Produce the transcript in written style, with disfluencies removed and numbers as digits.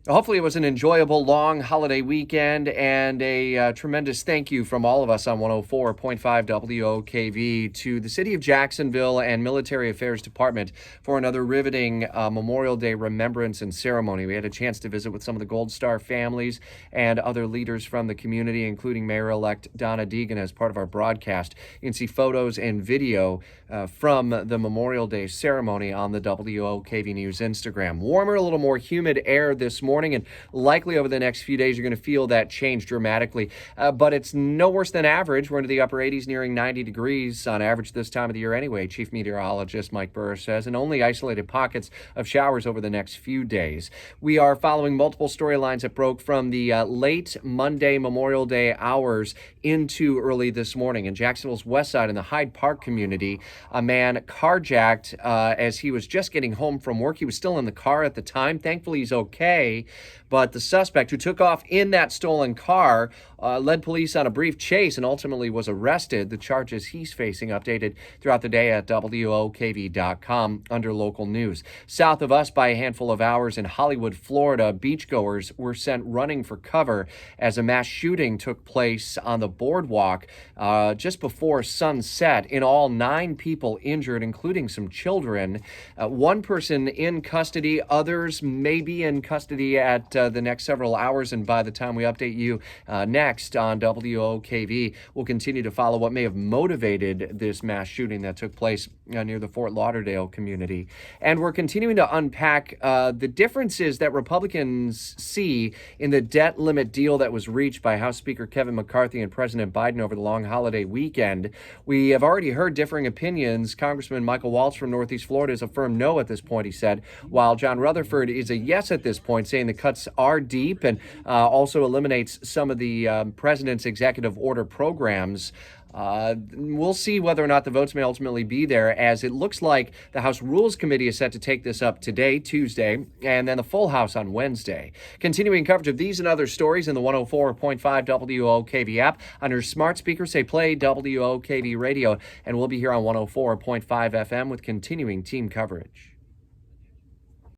Hopefully, it was an enjoyable long holiday weekend, and a tremendous thank you from all of us on 104.5 WOKV to the City of Jacksonville and Military Affairs Department for another riveting Memorial Day remembrance and ceremony. We had a chance to visit with some of the Gold Star families and other leaders from the community, including Mayor-elect Donna Deegan, as part of our broadcast. You can see photos and video from the Memorial Day ceremony on the WOKV News Instagram. Warmer, a little more humid air this morning, and likely over the next few days you're going to feel that change dramatically. But it's no worse than average. We're into the upper 80s, nearing 90 degrees on average this time of the year anyway, Chief Meteorologist Mike Burr says, and only isolated pockets of showers over the next few days. We are following multiple storylines that broke from the late Monday Memorial Day hours into early this morning. In Jacksonville's west side, in the Hyde Park community, a man carjacked as he was just getting home from work. He was still in the car at the time. Thankfully, he's okay. But the suspect, who took off in that stolen car, led police on a brief chase and ultimately was arrested. The charges he's facing updated throughout the day at WOKV.com under local news. South of us by a handful of hours in Hollywood, Florida, beachgoers were sent running for cover as a mass shooting took place on the boardwalk just before sunset. In all, 9 people injured, including some children. One person in custody, others may be in custody at the next several hours, and by the time we update you next on WOKV, we'll continue to follow what may have motivated this mass shooting that took place near the Fort Lauderdale community. And we're continuing to unpack the differences that Republicans see in the debt limit deal that was reached by House Speaker Kevin McCarthy and President Biden over the long holiday weekend. We have already heard differing opinions. Congressman Michael Waltz from Northeast Florida is a firm no at this point, he said, while John Rutherford is a yes at this point, saying the cuts are deep and also eliminates some of the president's executive order programs. We'll see whether or not the votes may ultimately be there, as it looks like the House Rules Committee is set to take this up today, Tuesday, and then the full House on Wednesday. Continuing coverage of these and other stories in the 104.5 WOKV app. On your smart speaker, say play WOKV radio, and we'll be here on 104.5 FM with continuing team coverage.